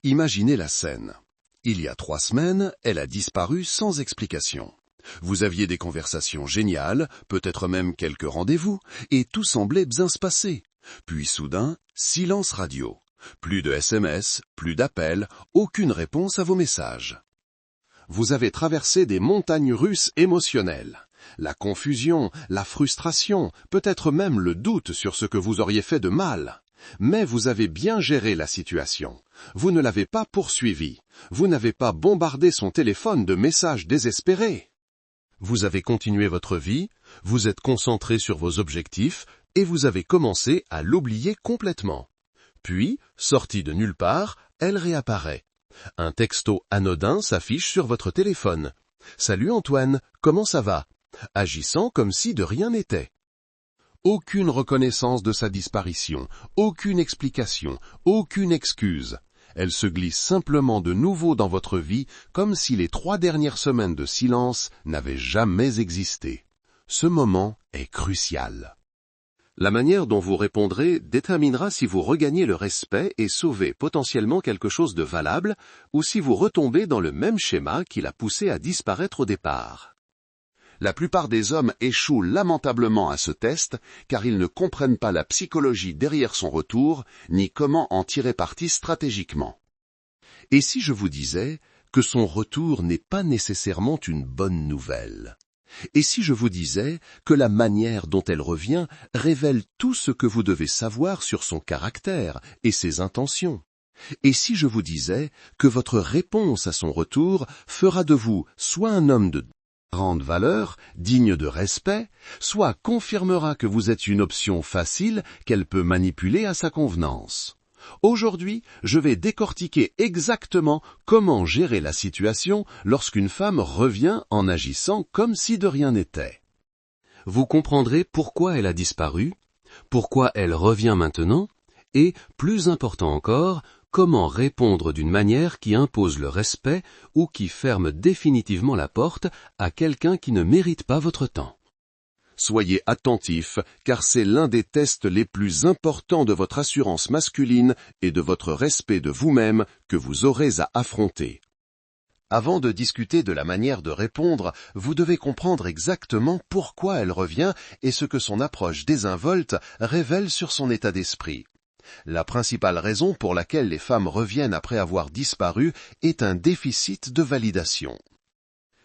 Imaginez la scène. Il y a 3 semaines, elle a disparu sans explication. Vous aviez des conversations géniales, peut-être même quelques rendez-vous, et tout semblait bien se passer. Puis soudain, silence radio. Plus de SMS, plus d'appels, aucune réponse à vos messages. Vous avez traversé des montagnes russes émotionnelles. La confusion, la frustration, peut-être même le doute sur ce que vous auriez fait de mal. Mais vous avez bien géré la situation. Vous ne l'avez pas poursuivi. Vous n'avez pas bombardé son téléphone de messages désespérés. Vous avez continué votre vie, vous êtes concentré sur vos objectifs et vous avez commencé à l'oublier complètement. Puis, sortie de nulle part, elle réapparaît. Un texto anodin s'affiche sur votre téléphone. « Salut Antoine, comment ça va ?» agissant comme si de rien n'était. Aucune reconnaissance de sa disparition, aucune explication, aucune excuse. Elle se glisse simplement de nouveau dans votre vie comme si les 3 dernières semaines de silence n'avaient jamais existé. Ce moment est crucial. La manière dont vous répondrez déterminera si vous regagnez le respect et sauvez potentiellement quelque chose de valable ou si vous retombez dans le même schéma qui l'a poussé à disparaître au départ. La plupart des hommes échouent lamentablement à ce test car ils ne comprennent pas la psychologie derrière son retour ni comment en tirer parti stratégiquement. Et si je vous disais que son retour n'est pas nécessairement une bonne nouvelle ? Et si je vous disais que la manière dont elle revient révèle tout ce que vous devez savoir sur son caractère et ses intentions? Et si je vous disais que votre réponse à son retour fera de vous soit un homme de grande valeur, digne de respect, soit confirmera que vous êtes une option facile qu'elle peut manipuler à sa convenance. Aujourd'hui, je vais décortiquer exactement comment gérer la situation lorsqu'une femme revient en agissant comme si de rien n'était. Vous comprendrez pourquoi elle a disparu, pourquoi elle revient maintenant, et, plus important encore, comment répondre d'une manière qui impose le respect ou qui ferme définitivement la porte à quelqu'un qui ne mérite pas votre temps. Soyez attentifs, car c'est l'un des tests les plus importants de votre assurance masculine et de votre respect de vous-même que vous aurez à affronter. Avant de discuter de la manière de répondre, vous devez comprendre exactement pourquoi elle revient et ce que son approche désinvolte révèle sur son état d'esprit. La principale raison pour laquelle les femmes reviennent après avoir disparu est un déficit de validation.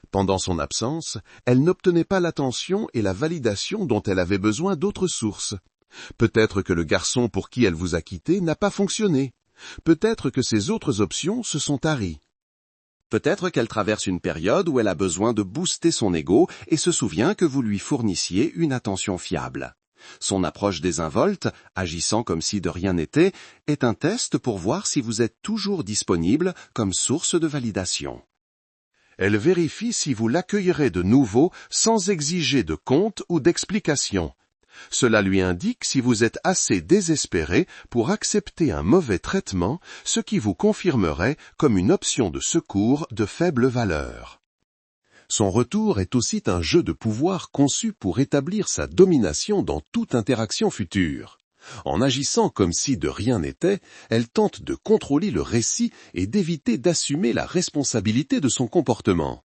Pendant son absence, elle n'obtenait pas l'attention et la validation dont elle avait besoin d'autres sources. Peut-être que le garçon pour qui elle vous a quitté n'a pas fonctionné. Peut-être que ses autres options se sont taries. Peut-être qu'elle traverse une période où elle a besoin de booster son ego et se souvient que vous lui fournissiez une attention fiable. Son approche désinvolte, agissant comme si de rien n'était, est un test pour voir si vous êtes toujours disponible comme source de validation. Elle vérifie si vous l'accueillerez de nouveau sans exiger de compte ou d'explication. Cela lui indique si vous êtes assez désespéré pour accepter un mauvais traitement, ce qui vous confirmerait comme une option de secours de faible valeur. Son retour est aussi un jeu de pouvoir conçu pour établir sa domination dans toute interaction future. En agissant comme si de rien n'était, elle tente de contrôler le récit et d'éviter d'assumer la responsabilité de son comportement.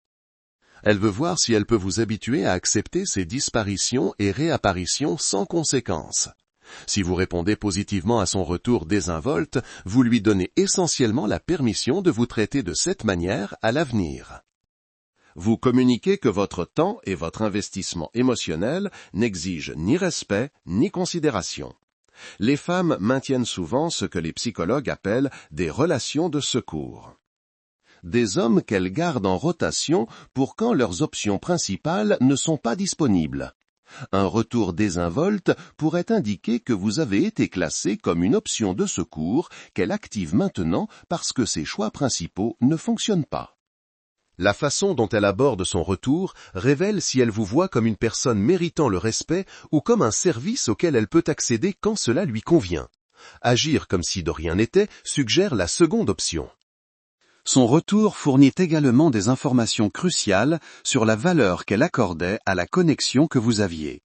Elle veut voir si elle peut vous habituer à accepter ses disparitions et réapparitions sans conséquence. Si vous répondez positivement à son retour désinvolte, vous lui donnez essentiellement la permission de vous traiter de cette manière à l'avenir. Vous communiquez que votre temps et votre investissement émotionnel n'exigent ni respect ni considération. Les femmes maintiennent souvent ce que les psychologues appellent des relations de secours. Des hommes qu'elles gardent en rotation pour quand leurs options principales ne sont pas disponibles. Un retour désinvolte pourrait indiquer que vous avez été classé comme une option de secours qu'elle active maintenant parce que ses choix principaux ne fonctionnent pas. La façon dont elle aborde son retour révèle si elle vous voit comme une personne méritant le respect ou comme un service auquel elle peut accéder quand cela lui convient. Agir comme si de rien n'était suggère la seconde option. Son retour fournit également des informations cruciales sur la valeur qu'elle accordait à la connexion que vous aviez.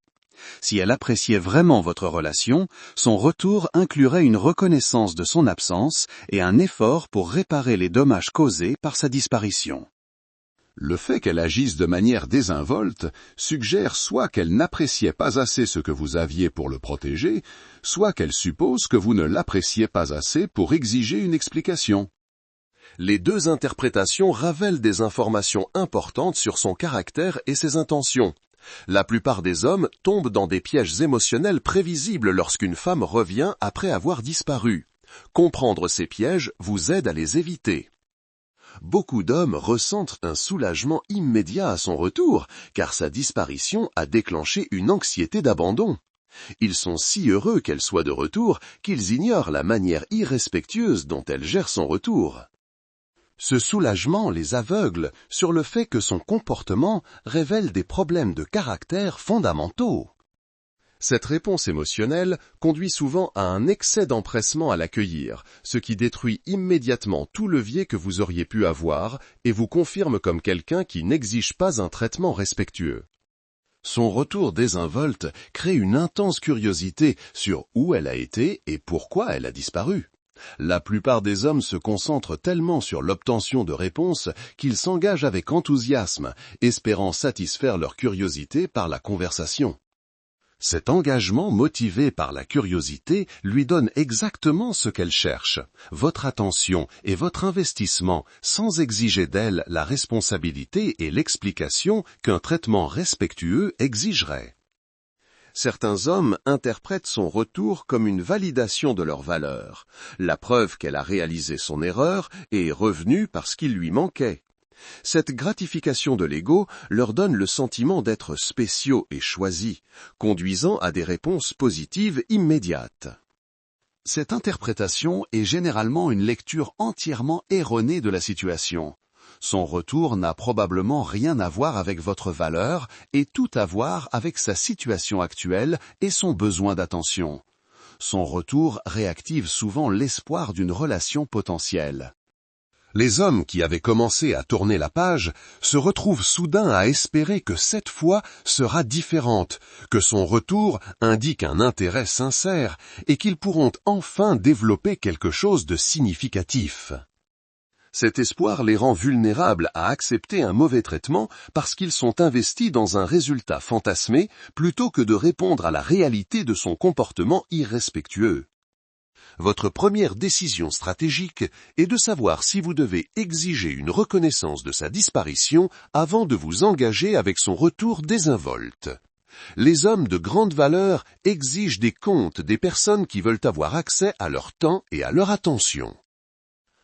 Si elle appréciait vraiment votre relation, son retour inclurait une reconnaissance de son absence et un effort pour réparer les dommages causés par sa disparition. Le fait qu'elle agisse de manière désinvolte suggère soit qu'elle n'appréciait pas assez ce que vous aviez pour le protéger, soit qu'elle suppose que vous ne l'appréciez pas assez pour exiger une explication. Les deux interprétations révèlent des informations importantes sur son caractère et ses intentions. La plupart des hommes tombent dans des pièges émotionnels prévisibles lorsqu'une femme revient après avoir disparu. Comprendre ces pièges vous aide à les éviter. Beaucoup d'hommes ressentent un soulagement immédiat à son retour, car sa disparition a déclenché une anxiété d'abandon. Ils sont si heureux qu'elle soit de retour qu'ils ignorent la manière irrespectueuse dont elle gère son retour. Ce soulagement les aveugle sur le fait que son comportement révèle des problèmes de caractère fondamentaux. Cette réponse émotionnelle conduit souvent à un excès d'empressement à l'accueillir, ce qui détruit immédiatement tout levier que vous auriez pu avoir et vous confirme comme quelqu'un qui n'exige pas un traitement respectueux. Son retour désinvolte crée une intense curiosité sur où elle a été et pourquoi elle a disparu. La plupart des hommes se concentrent tellement sur l'obtention de réponses qu'ils s'engagent avec enthousiasme, espérant satisfaire leur curiosité par la conversation. Cet engagement motivé par la curiosité lui donne exactement ce qu'elle cherche, votre attention et votre investissement, sans exiger d'elle la responsabilité et l'explication qu'un traitement respectueux exigerait. Certains hommes interprètent son retour comme une validation de leur valeur, la preuve qu'elle a réalisé son erreur et est revenue parce qu'il lui manquait. Cette gratification de l'ego leur donne le sentiment d'être spéciaux et choisis, conduisant à des réponses positives immédiates. Cette interprétation est généralement une lecture entièrement erronée de la situation. Son retour n'a probablement rien à voir avec votre valeur et tout à voir avec sa situation actuelle et son besoin d'attention. Son retour réactive souvent l'espoir d'une relation potentielle. Les hommes qui avaient commencé à tourner la page se retrouvent soudain à espérer que cette fois sera différente, que son retour indique un intérêt sincère et qu'ils pourront enfin développer quelque chose de significatif. Cet espoir les rend vulnérables à accepter un mauvais traitement parce qu'ils sont investis dans un résultat fantasmé plutôt que de répondre à la réalité de son comportement irrespectueux. Votre première décision stratégique est de savoir si vous devez exiger une reconnaissance de sa disparition avant de vous engager avec son retour désinvolte. Les hommes de grande valeur exigent des comptes des personnes qui veulent avoir accès à leur temps et à leur attention.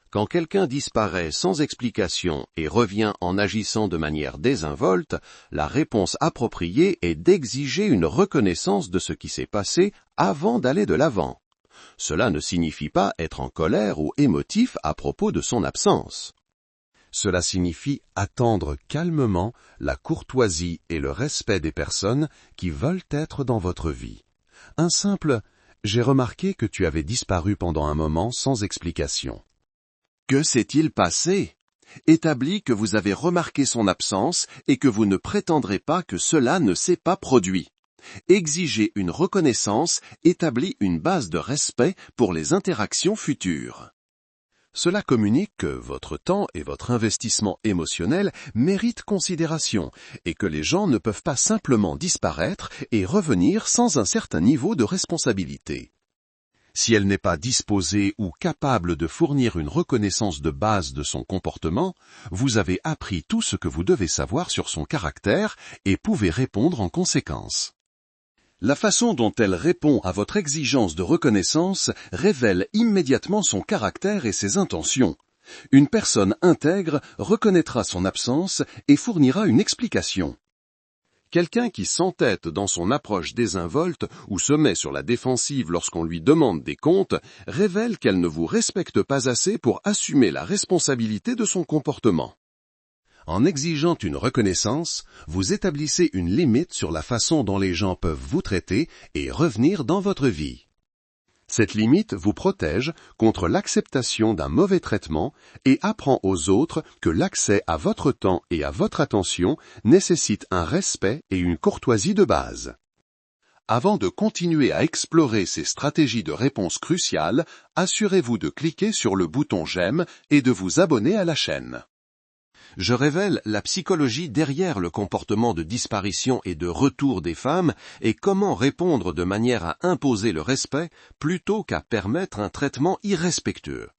Quand quelqu'un disparaît sans explication et revient en agissant de manière désinvolte, la réponse appropriée est d'exiger une reconnaissance de ce qui s'est passé avant d'aller de l'avant. Cela ne signifie pas être en colère ou émotif à propos de son absence. Cela signifie attendre calmement la courtoisie et le respect des personnes qui veulent être dans votre vie. Un simple « j'ai remarqué que tu avais disparu pendant un moment sans explication ». Que s'est-il passé ? Établit que vous avez remarqué son absence et que vous ne prétendrez pas que cela ne s'est pas produit. Exiger une reconnaissance établit une base de respect pour les interactions futures. Cela communique que votre temps et votre investissement émotionnel méritent considération et que les gens ne peuvent pas simplement disparaître et revenir sans un certain niveau de responsabilité. Si elle n'est pas disposée ou capable de fournir une reconnaissance de base de son comportement, vous avez appris tout ce que vous devez savoir sur son caractère et pouvez répondre en conséquence. La façon dont elle répond à votre exigence de reconnaissance révèle immédiatement son caractère et ses intentions. Une personne intègre reconnaîtra son absence et fournira une explication. Quelqu'un qui s'entête dans son approche désinvolte ou se met sur la défensive lorsqu'on lui demande des comptes révèle qu'elle ne vous respecte pas assez pour assumer la responsabilité de son comportement. En exigeant une reconnaissance, vous établissez une limite sur la façon dont les gens peuvent vous traiter et revenir dans votre vie. Cette limite vous protège contre l'acceptation d'un mauvais traitement et apprend aux autres que l'accès à votre temps et à votre attention nécessite un respect et une courtoisie de base. Avant de continuer à explorer ces stratégies de réponse cruciales, assurez-vous de cliquer sur le bouton j'aime et de vous abonner à la chaîne. Je révèle la psychologie derrière le comportement de disparition et de retour des femmes et comment répondre de manière à imposer le respect plutôt qu'à permettre un traitement irrespectueux.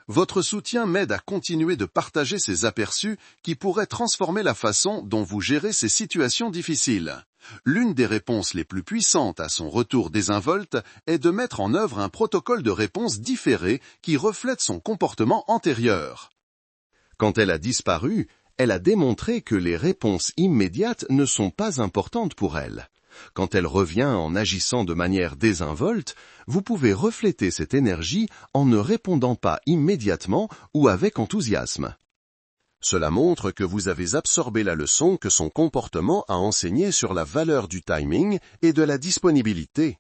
Votre soutien m'aide à continuer de partager ces aperçus qui pourraient transformer la façon dont vous gérez ces situations difficiles. L'une des réponses les plus puissantes à son retour désinvolte est de mettre en œuvre un protocole de réponse différé qui reflète son comportement antérieur. Quand elle a disparu, elle a démontré que les réponses immédiates ne sont pas importantes pour elle. Quand elle revient en agissant de manière désinvolte, vous pouvez refléter cette énergie en ne répondant pas immédiatement ou avec enthousiasme. Cela montre que vous avez absorbé la leçon que son comportement a enseignée sur la valeur du timing et de la disponibilité.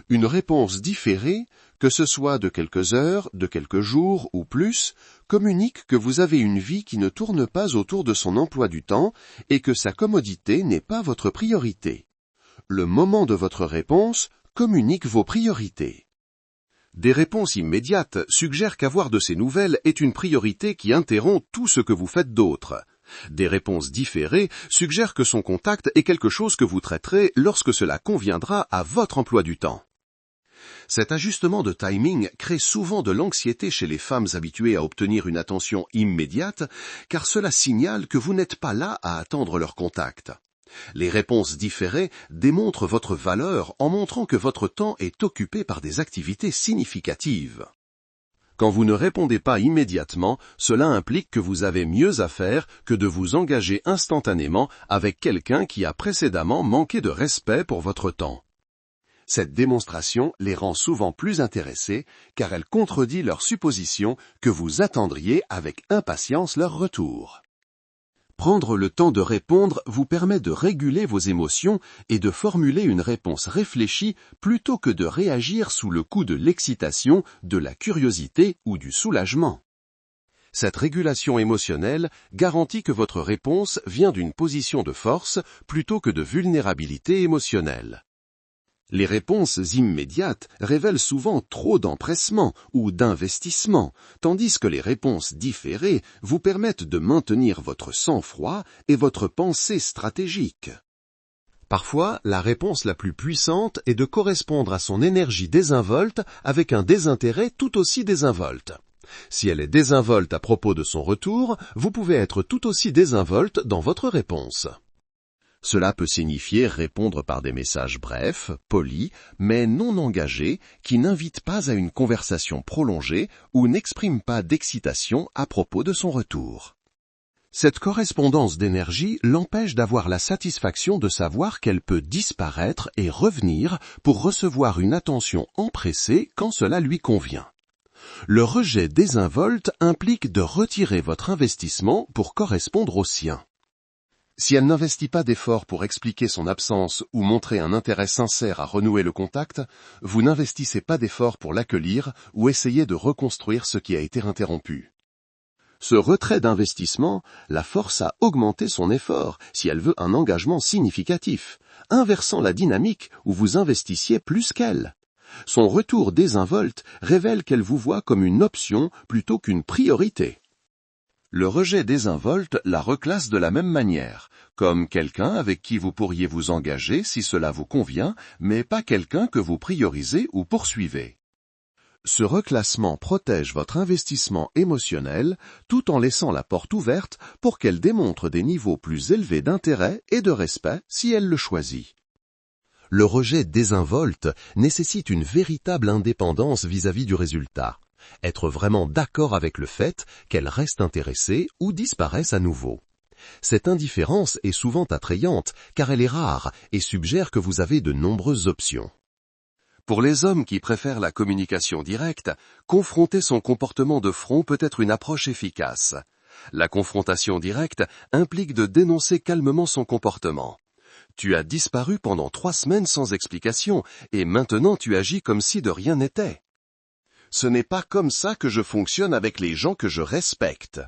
Une réponse différée, que ce soit de quelques heures, de quelques jours ou plus, communique que vous avez une vie qui ne tourne pas autour de son emploi du temps et que sa commodité n'est pas votre priorité. Le moment de votre réponse communique vos priorités. Des réponses immédiates suggèrent qu'avoir de ces nouvelles est une priorité qui interrompt tout ce que vous faites d'autre. Des réponses différées suggèrent que son contact est quelque chose que vous traiterez lorsque cela conviendra à votre emploi du temps. Cet ajustement de timing crée souvent de l'anxiété chez les femmes habituées à obtenir une attention immédiate, car cela signale que vous n'êtes pas là à attendre leur contact. Les réponses différées démontrent votre valeur en montrant que votre temps est occupé par des activités significatives. Quand vous ne répondez pas immédiatement, cela implique que vous avez mieux à faire que de vous engager instantanément avec quelqu'un qui a précédemment manqué de respect pour votre temps. Cette démonstration les rend souvent plus intéressés car elle contredit leur supposition que vous attendriez avec impatience leur retour. Prendre le temps de répondre vous permet de réguler vos émotions et de formuler une réponse réfléchie plutôt que de réagir sous le coup de l'excitation, de la curiosité ou du soulagement. Cette régulation émotionnelle garantit que votre réponse vient d'une position de force plutôt que de vulnérabilité émotionnelle. Les réponses immédiates révèlent souvent trop d'empressement ou d'investissement, tandis que les réponses différées vous permettent de maintenir votre sang-froid et votre pensée stratégique. Parfois, la réponse la plus puissante est de correspondre à son énergie désinvolte avec un désintérêt tout aussi désinvolte. Si elle est désinvolte à propos de son retour, vous pouvez être tout aussi désinvolte dans votre réponse. Cela peut signifier répondre par des messages brefs, polis, mais non engagés, qui n'invitent pas à une conversation prolongée ou n'expriment pas d'excitation à propos de son retour. Cette correspondance d'énergie l'empêche d'avoir la satisfaction de savoir qu'elle peut disparaître et revenir pour recevoir une attention empressée quand cela lui convient. Le rejet désinvolte implique de retirer votre investissement pour correspondre au sien. Si elle n'investit pas d'efforts pour expliquer son absence ou montrer un intérêt sincère à renouer le contact, vous n'investissez pas d'efforts pour l'accueillir ou essayer de reconstruire ce qui a été interrompu. Ce retrait d'investissement la force à augmenter son effort si elle veut un engagement significatif, inversant la dynamique où vous investissiez plus qu'elle. Son retour désinvolte révèle qu'elle vous voit comme une option plutôt qu'une priorité. Le rejet désinvolte la reclasse de la même manière, comme quelqu'un avec qui vous pourriez vous engager si cela vous convient, mais pas quelqu'un que vous priorisez ou poursuivez. Ce reclassement protège votre investissement émotionnel tout en laissant la porte ouverte pour qu'elle démontre des niveaux plus élevés d'intérêt et de respect si elle le choisit. Le rejet désinvolte nécessite une véritable indépendance vis-à-vis du résultat. Être vraiment d'accord avec le fait qu'elle reste intéressée ou disparaisse à nouveau. Cette indifférence est souvent attrayante car elle est rare et suggère que vous avez de nombreuses options. Pour les hommes qui préfèrent la communication directe, confronter son comportement de front peut être une approche efficace. La confrontation directe implique de dénoncer calmement son comportement. Tu as disparu pendant 3 semaines sans explication et maintenant tu agis comme si de rien n'était. Ce n'est pas comme ça que je fonctionne avec les gens que je respecte.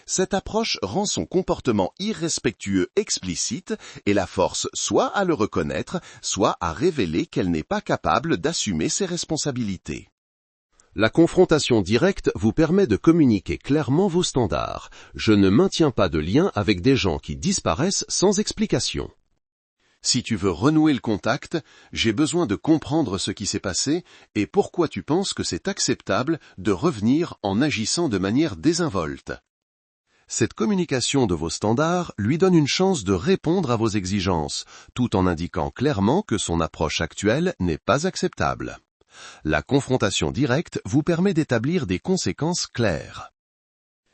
Cette approche rend son comportement irrespectueux explicite et la force soit à le reconnaître, soit à révéler qu'elle n'est pas capable d'assumer ses responsabilités. La confrontation directe vous permet de communiquer clairement vos standards. Je ne maintiens pas de lien avec des gens qui disparaissent sans explication. Si tu veux renouer le contact, j'ai besoin de comprendre ce qui s'est passé et pourquoi tu penses que c'est acceptable de revenir en agissant de manière désinvolte. Cette communication de vos standards lui donne une chance de répondre à vos exigences, tout en indiquant clairement que son approche actuelle n'est pas acceptable. La confrontation directe vous permet d'établir des conséquences claires.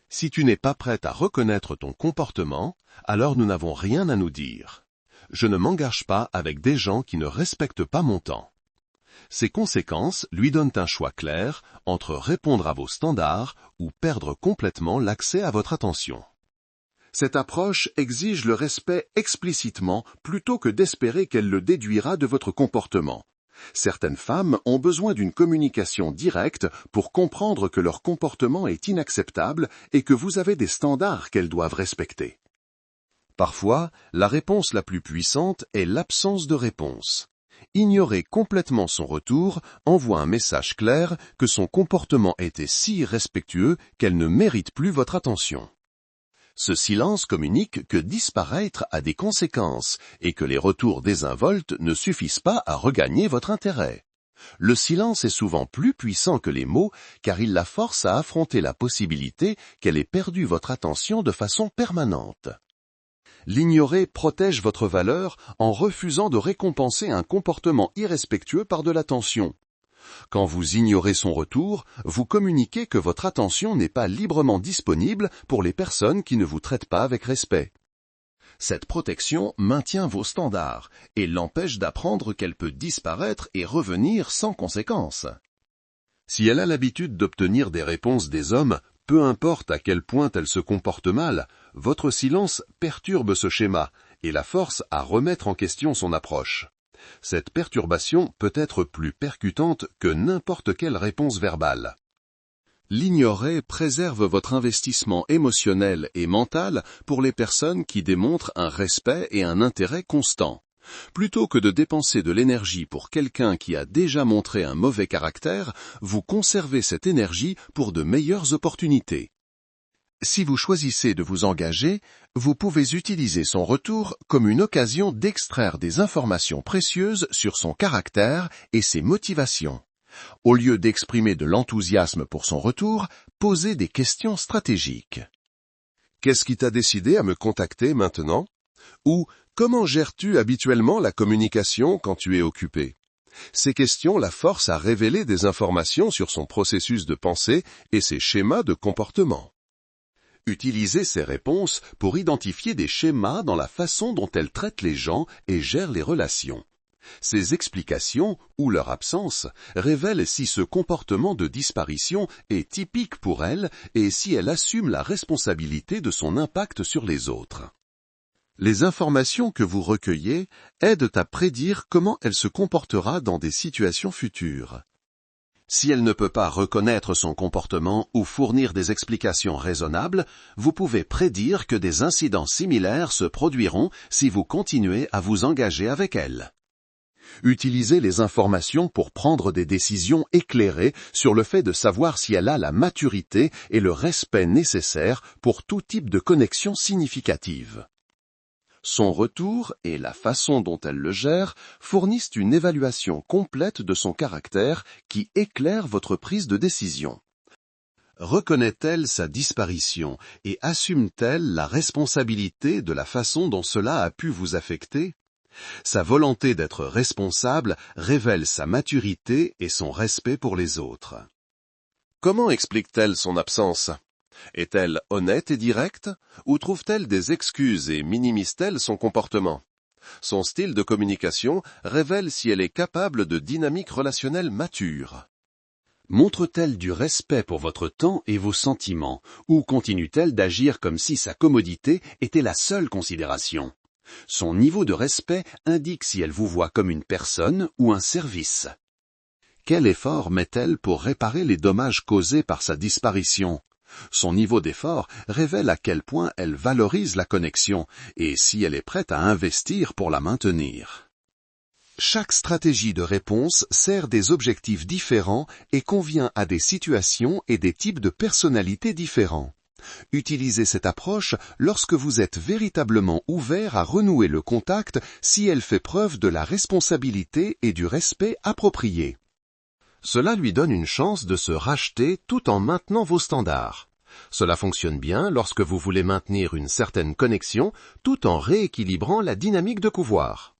Si tu n'es pas prête à reconnaître ton comportement, alors nous n'avons rien à nous dire. Je ne m'engage pas avec des gens qui ne respectent pas mon temps. Ces conséquences lui donnent un choix clair entre répondre à vos standards ou perdre complètement l'accès à votre attention. Cette approche exige le respect explicitement plutôt que d'espérer qu'elle le déduira de votre comportement. Certaines femmes ont besoin d'une communication directe pour comprendre que leur comportement est inacceptable et que vous avez des standards qu'elles doivent respecter. Parfois, la réponse la plus puissante est l'absence de réponse. Ignorer complètement son retour envoie un message clair que son comportement était si irrespectueux qu'elle ne mérite plus votre attention. Ce silence communique que disparaître a des conséquences et que les retours désinvoltes ne suffisent pas à regagner votre intérêt. Le silence est souvent plus puissant que les mots car il la force à affronter la possibilité qu'elle ait perdu votre attention de façon permanente. L'ignorer protège votre valeur en refusant de récompenser un comportement irrespectueux par de l'attention. Quand vous ignorez son retour, vous communiquez que votre attention n'est pas librement disponible pour les personnes qui ne vous traitent pas avec respect. Cette protection maintient vos standards et l'empêche d'apprendre qu'elle peut disparaître et revenir sans conséquence. Si elle a l'habitude d'obtenir des réponses des hommes, peu importe à quel point elle se comporte mal, votre silence perturbe ce schéma et la force à remettre en question son approche. Cette perturbation peut être plus percutante que n'importe quelle réponse verbale. L'ignorer préserve votre investissement émotionnel et mental pour les personnes qui démontrent un respect et un intérêt constant. Plutôt que de dépenser de l'énergie pour quelqu'un qui a déjà montré un mauvais caractère, vous conservez cette énergie pour de meilleures opportunités. Si vous choisissez de vous engager, vous pouvez utiliser son retour comme une occasion d'extraire des informations précieuses sur son caractère et ses motivations. Au lieu d'exprimer de l'enthousiasme pour son retour, posez des questions stratégiques. Qu'est-ce qui t'a décidé à me contacter maintenant? Ou comment gères-tu habituellement la communication quand tu es occupé? Ces questions la forcent à révéler des informations sur son processus de pensée et ses schémas de comportement. Utilisez ces réponses pour identifier des schémas dans la façon dont elle traite les gens et gère les relations. Ces explications, ou leur absence, révèlent si ce comportement de disparition est typique pour elle et si elle assume la responsabilité de son impact sur les autres. Les informations que vous recueillez aident à prédire comment elle se comportera dans des situations futures. Si elle ne peut pas reconnaître son comportement ou fournir des explications raisonnables, vous pouvez prédire que des incidents similaires se produiront si vous continuez à vous engager avec elle. Utilisez les informations pour prendre des décisions éclairées sur le fait de savoir si elle a la maturité et le respect nécessaires pour tout type de connexion significative. Son retour et la façon dont elle le gère fournissent une évaluation complète de son caractère qui éclaire votre prise de décision. Reconnaît-elle sa disparition et assume-t-elle la responsabilité de la façon dont cela a pu vous affecter? Sa volonté d'être responsable révèle sa maturité et son respect pour les autres. Comment explique-t-elle son absence? Est-elle honnête et directe, ou trouve-t-elle des excuses et minimise-t-elle son comportement? Son style de communication révèle si elle est capable de dynamiques relationnelles matures. Montre-t-elle du respect pour votre temps et vos sentiments, ou continue-t-elle d'agir comme si sa commodité était la seule considération? Son niveau de respect indique si elle vous voit comme une personne ou un service. Quel effort met-elle pour réparer les dommages causés par sa disparition? Son niveau d'effort révèle à quel point elle valorise la connexion et si elle est prête à investir pour la maintenir. Chaque stratégie de réponse sert des objectifs différents et convient à des situations et des types de personnalités différents. Utilisez cette approche lorsque vous êtes véritablement ouvert à renouer le contact si elle fait preuve de la responsabilité et du respect appropriés. Cela lui donne une chance de se racheter tout en maintenant vos standards. Cela fonctionne bien lorsque vous voulez maintenir une certaine connexion tout en rééquilibrant la dynamique de pouvoir.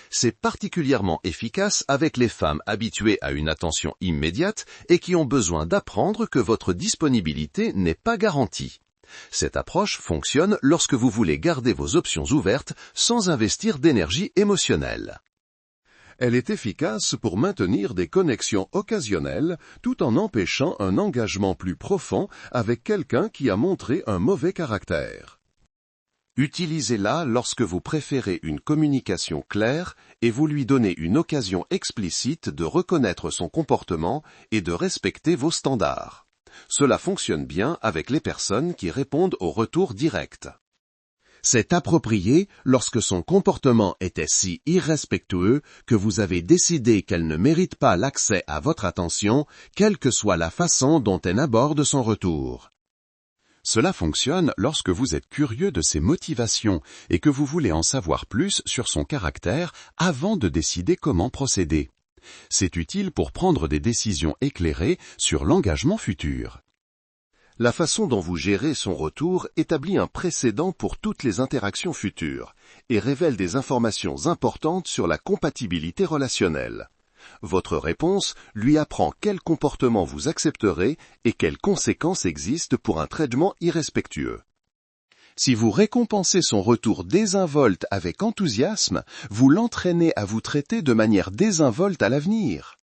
C'est particulièrement efficace avec les femmes habituées à une attention immédiate et qui ont besoin d'apprendre que votre disponibilité n'est pas garantie. Cette approche fonctionne lorsque vous voulez garder vos options ouvertes sans investir d'énergie émotionnelle. Elle est efficace pour maintenir des connexions occasionnelles tout en empêchant un engagement plus profond avec quelqu'un qui a montré un mauvais caractère. Utilisez-la lorsque vous préférez une communication claire et vous lui donnez une occasion explicite de reconnaître son comportement et de respecter vos standards. Cela fonctionne bien avec les personnes qui répondent au retour direct. C'est approprié lorsque son comportement était si irrespectueux que vous avez décidé qu'elle ne mérite pas l'accès à votre attention, quelle que soit la façon dont elle aborde son retour. Cela fonctionne lorsque vous êtes curieux de ses motivations et que vous voulez en savoir plus sur son caractère avant de décider comment procéder. C'est utile pour prendre des décisions éclairées sur l'engagement futur. La façon dont vous gérez son retour établit un précédent pour toutes les interactions futures et révèle des informations importantes sur la compatibilité relationnelle. Votre réponse lui apprend quel comportement vous accepterez et quelles conséquences existent pour un traitement irrespectueux. Si vous récompensez son retour désinvolte avec enthousiasme, vous l'entraînez à vous traiter de manière désinvolte à l'avenir.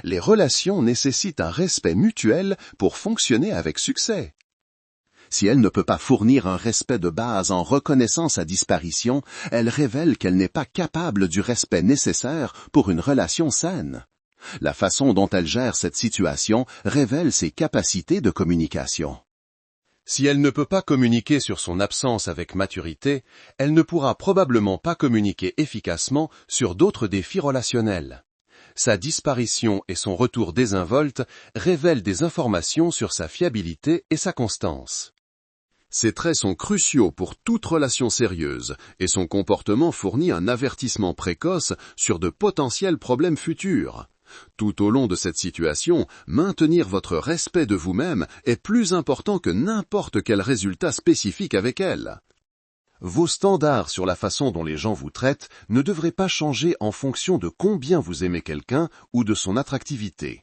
Les relations nécessitent un respect mutuel pour fonctionner avec succès. Si elle ne peut pas fournir un respect de base en reconnaissant sa disparition, elle révèle qu'elle n'est pas capable du respect nécessaire pour une relation saine. La façon dont elle gère cette situation révèle ses capacités de communication. Si elle ne peut pas communiquer sur son absence avec maturité, elle ne pourra probablement pas communiquer efficacement sur d'autres défis relationnels. Sa disparition et son retour désinvolte révèlent des informations sur sa fiabilité et sa constance. Ces traits sont cruciaux pour toute relation sérieuse et son comportement fournit un avertissement précoce sur de potentiels problèmes futurs. Tout au long de cette situation, maintenir votre respect de vous-même est plus important que n'importe quel résultat spécifique avec elle. Vos standards sur la façon dont les gens vous traitent ne devraient pas changer en fonction de combien vous aimez quelqu'un ou de son attractivité.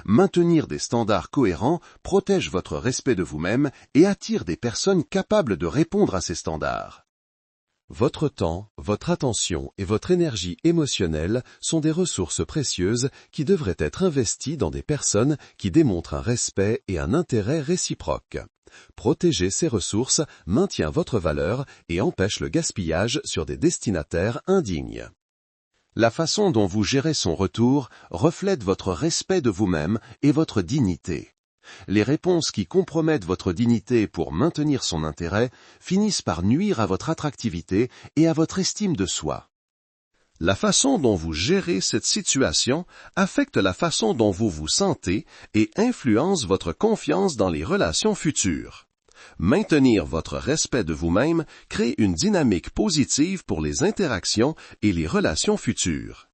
Maintenir des standards cohérents protège votre respect de vous-même et attire des personnes capables de répondre à ces standards. Votre temps, votre attention et votre énergie émotionnelle sont des ressources précieuses qui devraient être investies dans des personnes qui démontrent un respect et un intérêt réciproques. Protéger ces ressources maintient votre valeur et empêche le gaspillage sur des destinataires indignes. La façon dont vous gérez son retour reflète votre respect de vous-même et votre dignité. Les réponses qui compromettent votre dignité pour maintenir son intérêt finissent par nuire à votre attractivité et à votre estime de soi. La façon dont vous gérez cette situation affecte la façon dont vous vous sentez et influence votre confiance dans les relations futures. Maintenir votre respect de vous-même crée une dynamique positive pour les interactions et les relations futures.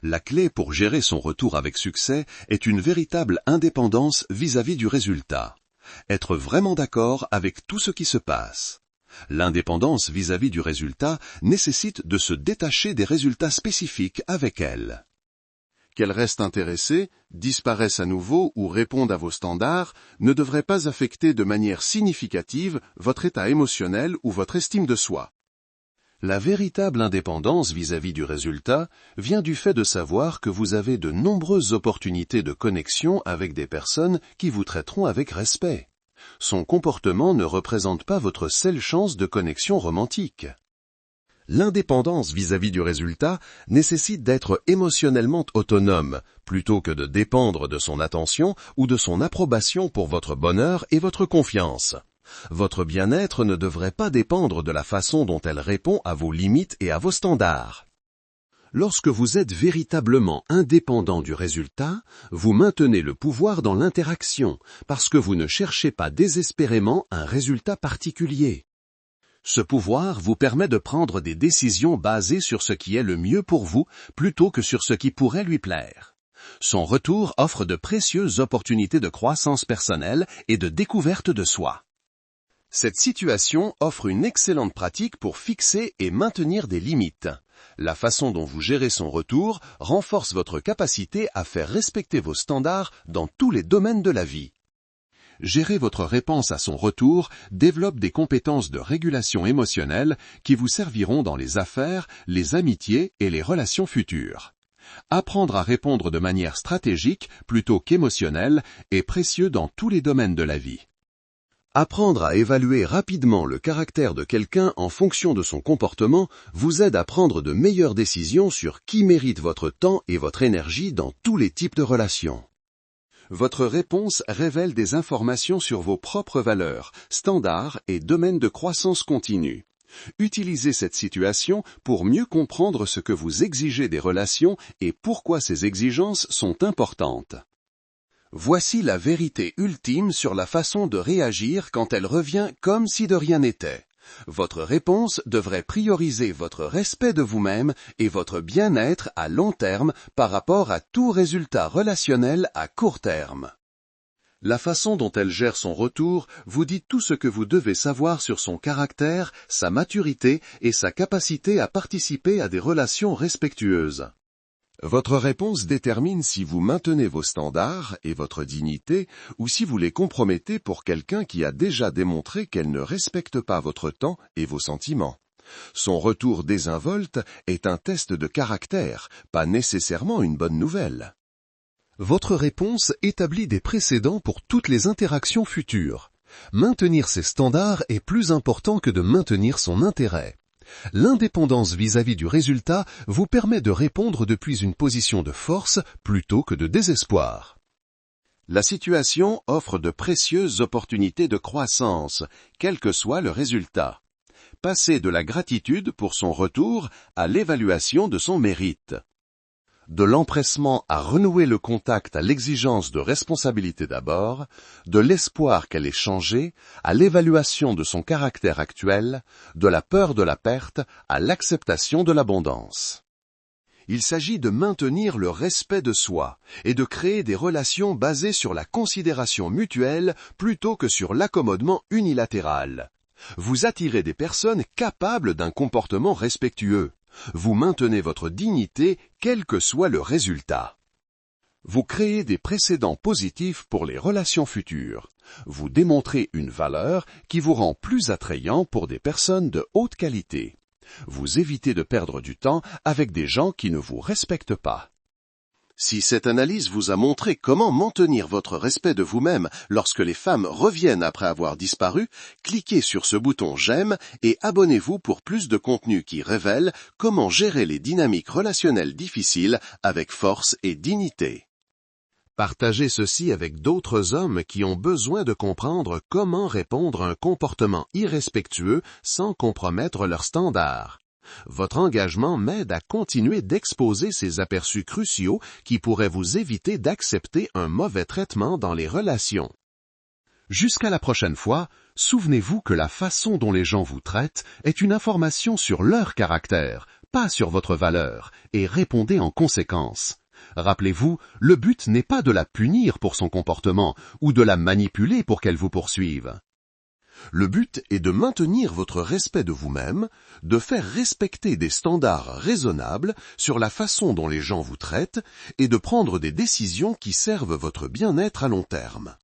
La clé pour gérer son retour avec succès est une véritable indépendance vis-à-vis du résultat. Être vraiment d'accord avec tout ce qui se passe. L'indépendance vis-à-vis du résultat nécessite de se détacher des résultats spécifiques avec elle. Qu'elle reste intéressée, disparaisse à nouveau ou réponde à vos standards ne devrait pas affecter de manière significative votre état émotionnel ou votre estime de soi. La véritable indépendance vis-à-vis du résultat vient du fait de savoir que vous avez de nombreuses opportunités de connexion avec des personnes qui vous traiteront avec respect. Son comportement ne représente pas votre seule chance de connexion romantique. L'indépendance vis-à-vis du résultat nécessite d'être émotionnellement autonome, plutôt que de dépendre de son attention ou de son approbation pour votre bonheur et votre confiance. Votre bien-être ne devrait pas dépendre de la façon dont elle répond à vos limites et à vos standards. Lorsque vous êtes véritablement indépendant du résultat, vous maintenez le pouvoir dans l'interaction, parce que vous ne cherchez pas désespérément un résultat particulier. Ce pouvoir vous permet de prendre des décisions basées sur ce qui est le mieux pour vous, plutôt que sur ce qui pourrait lui plaire. Son retour offre de précieuses opportunités de croissance personnelle et de découverte de soi. Cette situation offre une excellente pratique pour fixer et maintenir des limites. La façon dont vous gérez son retour renforce votre capacité à faire respecter vos standards dans tous les domaines de la vie. Gérer votre réponse à son retour développe des compétences de régulation émotionnelle qui vous serviront dans les affaires, les amitiés et les relations futures. Apprendre à répondre de manière stratégique plutôt qu'émotionnelle est précieux dans tous les domaines de la vie. Apprendre à évaluer rapidement le caractère de quelqu'un en fonction de son comportement vous aide à prendre de meilleures décisions sur qui mérite votre temps et votre énergie dans tous les types de relations. Votre réponse révèle des informations sur vos propres valeurs, standards et domaines de croissance continue. Utilisez cette situation pour mieux comprendre ce que vous exigez des relations et pourquoi ces exigences sont importantes. Voici la vérité ultime sur la façon de réagir quand elle revient comme si de rien n'était. Votre réponse devrait prioriser votre respect de vous-même et votre bien-être à long terme par rapport à tout résultat relationnel à court terme. La façon dont elle gère son retour vous dit tout ce que vous devez savoir sur son caractère, sa maturité et sa capacité à participer à des relations respectueuses. Votre réponse détermine si vous maintenez vos standards et votre dignité ou si vous les compromettez pour quelqu'un qui a déjà démontré qu'elle ne respecte pas votre temps et vos sentiments. Son retour désinvolte est un test de caractère, pas nécessairement une bonne nouvelle. Votre réponse établit des précédents pour toutes les interactions futures. Maintenir ses standards est plus important que de maintenir son intérêt. L'indépendance vis-à-vis du résultat vous permet de répondre depuis une position de force plutôt que de désespoir. La situation offre de précieuses opportunités de croissance, quel que soit le résultat. Passez de la gratitude pour son retour à l'évaluation de son mérite. De l'empressement à renouer le contact à l'exigence de responsabilité d'abord, de l'espoir qu'elle ait changé, à l'évaluation de son caractère actuel, de la peur de la perte à l'acceptation de l'abondance. Il s'agit de maintenir le respect de soi et de créer des relations basées sur la considération mutuelle plutôt que sur l'accommodement unilatéral. Vous attirez des personnes capables d'un comportement respectueux. Vous maintenez votre dignité quel que soit le résultat. Vous créez des précédents positifs pour les relations futures. Vous démontrez une valeur qui vous rend plus attrayant pour des personnes de haute qualité. Vous évitez de perdre du temps avec des gens qui ne vous respectent pas. Si cette analyse vous a montré comment maintenir votre respect de vous-même lorsque les femmes reviennent après avoir disparu, cliquez sur ce bouton « J'aime » et abonnez-vous pour plus de contenu qui révèle comment gérer les dynamiques relationnelles difficiles avec force et dignité. Partagez ceci avec d'autres hommes qui ont besoin de comprendre comment répondre à un comportement irrespectueux sans compromettre leurs standards. Votre engagement m'aide à continuer d'exposer ces aperçus cruciaux qui pourraient vous éviter d'accepter un mauvais traitement dans les relations. Jusqu'à la prochaine fois, souvenez-vous que la façon dont les gens vous traitent est une information sur leur caractère, pas sur votre valeur, et répondez en conséquence. Rappelez-vous, le but n'est pas de la punir pour son comportement ou de la manipuler pour qu'elle vous poursuive. Le but est de maintenir votre respect de vous-même, de faire respecter des standards raisonnables sur la façon dont les gens vous traitent et de prendre des décisions qui servent votre bien-être à long terme.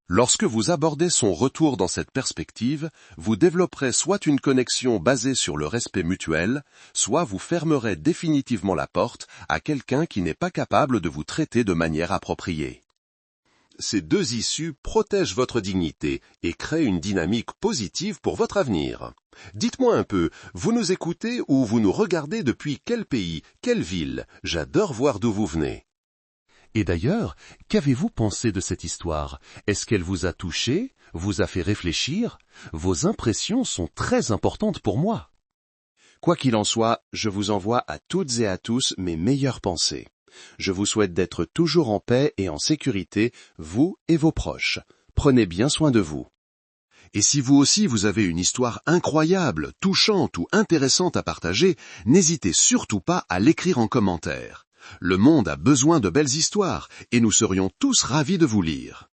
Lorsque vous abordez son retour dans cette perspective, vous développerez soit une connexion basée sur le respect mutuel, soit vous fermerez définitivement la porte à quelqu'un qui n'est pas capable de vous traiter de manière appropriée. Ces deux issues protègent votre dignité et créent une dynamique positive pour votre avenir. Dites-moi un peu, vous nous écoutez ou vous nous regardez depuis quel pays, quelle ville? J'adore voir d'où vous venez. Et d'ailleurs, qu'avez-vous pensé de cette histoire? Est-ce qu'elle vous a touché, vous a fait réfléchir? Vos impressions sont très importantes pour moi. Quoi qu'il en soit, je vous envoie à toutes et à tous mes meilleures pensées. Je vous souhaite d'être toujours en paix et en sécurité, vous et vos proches. Prenez bien soin de vous. Et si vous aussi vous avez une histoire incroyable, touchante ou intéressante à partager, n'hésitez surtout pas à l'écrire en commentaire. Le monde a besoin de belles histoires et nous serions tous ravis de vous lire.